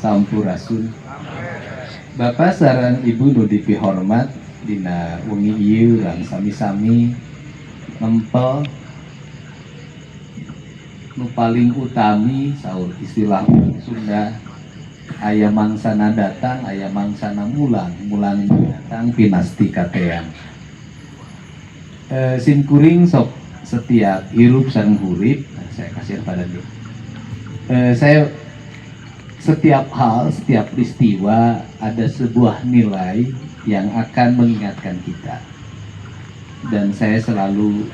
Sampurasun. Bapak sareng Ibu nu dipihormat dina wengi ieu urang sami-sami nempel nu paling utami saur istilah Sunda, aya mangsana datang, aya mangsana mulang, mulang datang pinasti kateang. Simkuring sok setiap hirup sareng hurip, saya kasih pada dia. Saya setiap hal, setiap peristiwa ada sebuah nilai yang akan mengingatkan kita. Dan saya selalu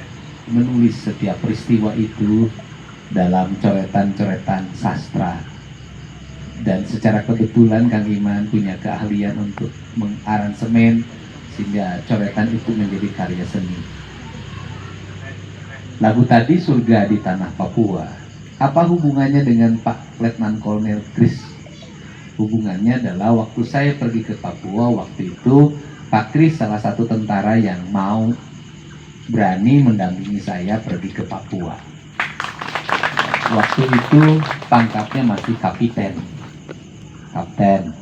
menulis setiap peristiwa itu dalam coretan-coretan sastra. Dan secara kebetulan Kang Iman punya keahlian untuk mengaransemen sehingga coretan itu menjadi karya seni. Lagu tadi Surga di Tanah Papua. Apa hubungannya dengan Pak Letnan Kolonel Kris? Hubungannya adalah waktu saya pergi ke Papua, waktu itu Pak Kris salah satu tentara yang mau berani mendampingi saya pergi ke Papua. Waktu itu pangkatnya masih kapten.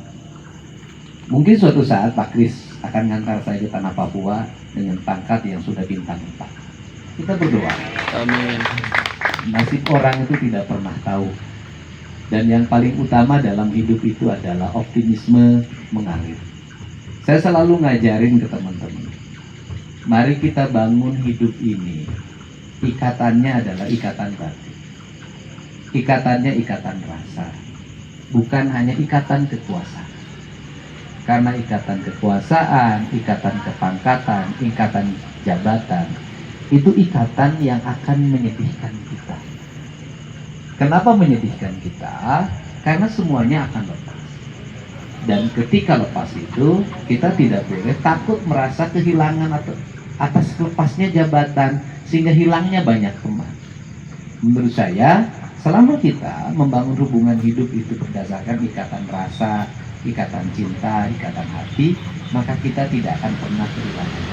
Mungkin suatu saat Pak Kris akan ngantar saya ke tanah Papua dengan pangkat yang sudah bintang 4. Kita berdoa. Amin. Nasib orang itu tidak pernah tahu. Dan yang paling utama dalam hidup itu adalah optimisme mengalir. Saya selalu ngajarin ke teman-teman. Mari kita bangun hidup ini. Ikatannya adalah ikatan batin. Ikatannya ikatan rasa. Bukan hanya ikatan kekuasaan. Karena ikatan kekuasaan, ikatan kepangkatan, ikatan jabatan, itu ikatan yang akan menyedihkan kita. Kenapa menyedihkan kita? Karena semuanya akan lepas. Dan ketika lepas itu, kita tidak boleh takut merasa kehilangan atau atas lepasnya jabatan, sehingga hilangnya banyak teman. Menurut saya, selama kita membangun hubungan hidup itu berdasarkan ikatan rasa, ikatan cinta, ikatan hati, maka kita tidak akan pernah kehilangan.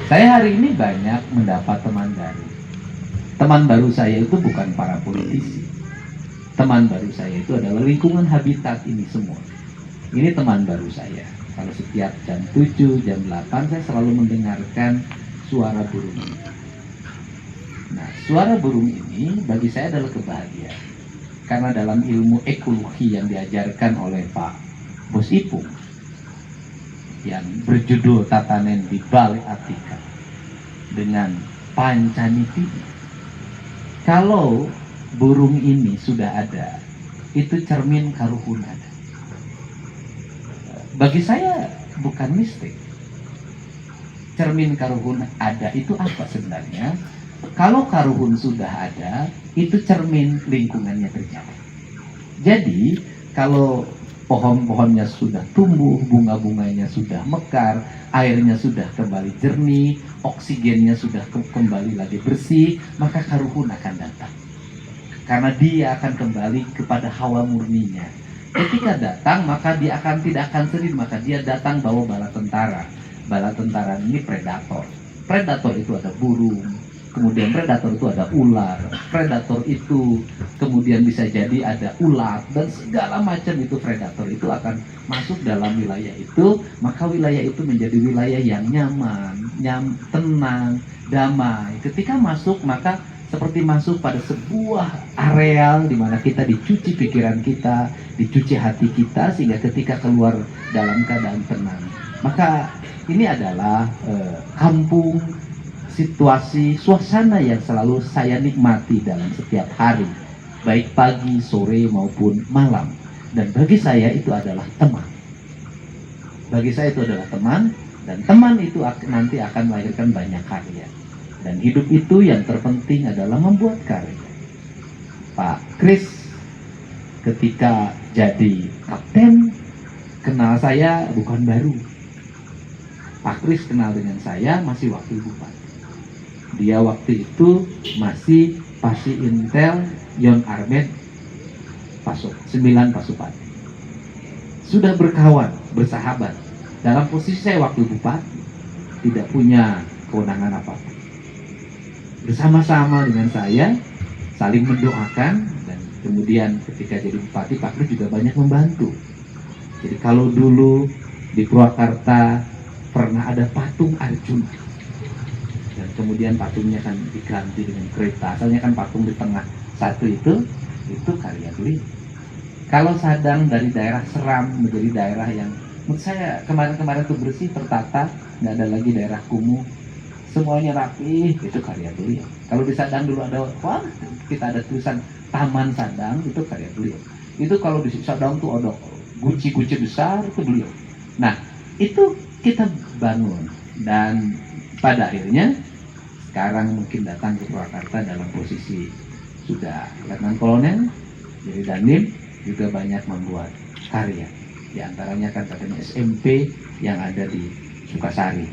Saya hari ini banyak mendapat teman baru. Teman baru saya itu bukan para politisi. Teman baru saya itu adalah lingkungan habitat ini semua. Ini teman baru saya. Kalau setiap jam 7, jam 8 saya selalu mendengarkan suara burung ini. Nah, suara burung ini bagi saya adalah kebahagiaan. Karena dalam ilmu ekologi yang diajarkan oleh Pak Bos Ipung, yang berjudul Tatanen di Balik Atika dengan Pancaniti. Kalau burung ini sudah ada, itu cermin karuhun ada. Bagi saya bukan mistik. Cermin karuhun ada itu apa sebenarnya? Kalau karuhun sudah ada, itu cermin lingkungannya terjaga. Jadi kalau pohon-pohonnya sudah tumbuh, bunga-bunganya sudah mekar, airnya sudah kembali jernih, oksigennya sudah kembali lagi bersih, maka karuhun akan datang. Karena dia akan kembali kepada hawa murninya. Ketika datang, maka dia tidak akan sendiri, maka dia datang bawa bala tentara. Bala tentara ini predator. Predator itu ada burung, kemudian predator itu ada ular, predator itu kemudian bisa jadi ada ulat, dan segala macam itu predator itu akan masuk dalam wilayah itu, maka wilayah itu menjadi wilayah yang nyaman, tenang, damai. Ketika masuk, maka seperti masuk pada sebuah areal di mana kita dicuci pikiran kita, dicuci hati kita, sehingga ketika keluar dalam keadaan tenang. Maka ini adalah kampung, situasi, suasana yang selalu saya nikmati dalam setiap hari, baik pagi, sore maupun malam. Dan bagi saya itu adalah teman. Bagi saya itu adalah teman, dan teman itu nanti akan melahirkan banyak karya. Dan hidup itu yang terpenting adalah membuat karya. Pak Kris ketika jadi kapten kenal saya bukan baru. Pak Kris kenal dengan saya masih waktu bupati. Dia waktu itu masih Pasi Intel Yon Armet 9 Pasupati. Sudah berkawan, bersahabat. Dalam posisi saya waktu bupati tidak punya kewenangan apapun. Bersama-sama dengan saya saling mendoakan, dan Kemudian ketika jadi bupati, Pak Kris juga banyak membantu. Jadi kalau dulu di Purwakarta pernah ada patung Arjuna, dan kemudian patungnya kan diganti dengan kereta. Asalnya kan patung di tengah satu itu karya beliau. Kalau Sadang dari daerah seram menjadi daerah yang menurut saya kemarin-kemarin tuh bersih, tertata, nggak ada lagi daerah kumuh, semuanya rapi, itu karya beliau. Kalau di Sadang dulu ada, wah, kita ada tulisan Taman Sadang, itu karya beliau. Itu kalau di Sadang tuh ada guci-guci besar, itu beliau. Nah, itu kita bangun, dan pada akhirnya sekarang mungkin datang ke Purwakarta dalam posisi sudah Letnan Kolonel, jadi Dandim, juga banyak membuat karya. Di antaranya kan katanya SMP yang ada di Sukasari.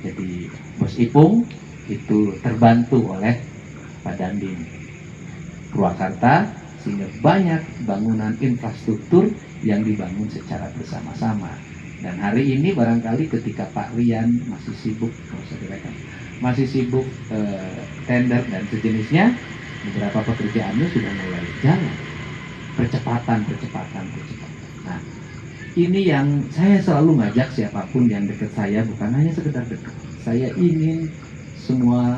Jadi Bos Ipung itu terbantu oleh Pak Dandim Purwakarta, sehingga banyak bangunan infrastruktur yang dibangun secara bersama-sama. Dan hari ini barangkali ketika Pak Rian masih sibuk, masih sibuk tender dan sejenisnya, beberapa pekerjaannya sudah mulai jalan. Percepatan. Nah, ini yang saya selalu ngajak siapapun yang dekat saya, bukan hanya sekedar dekat. Saya ingin semua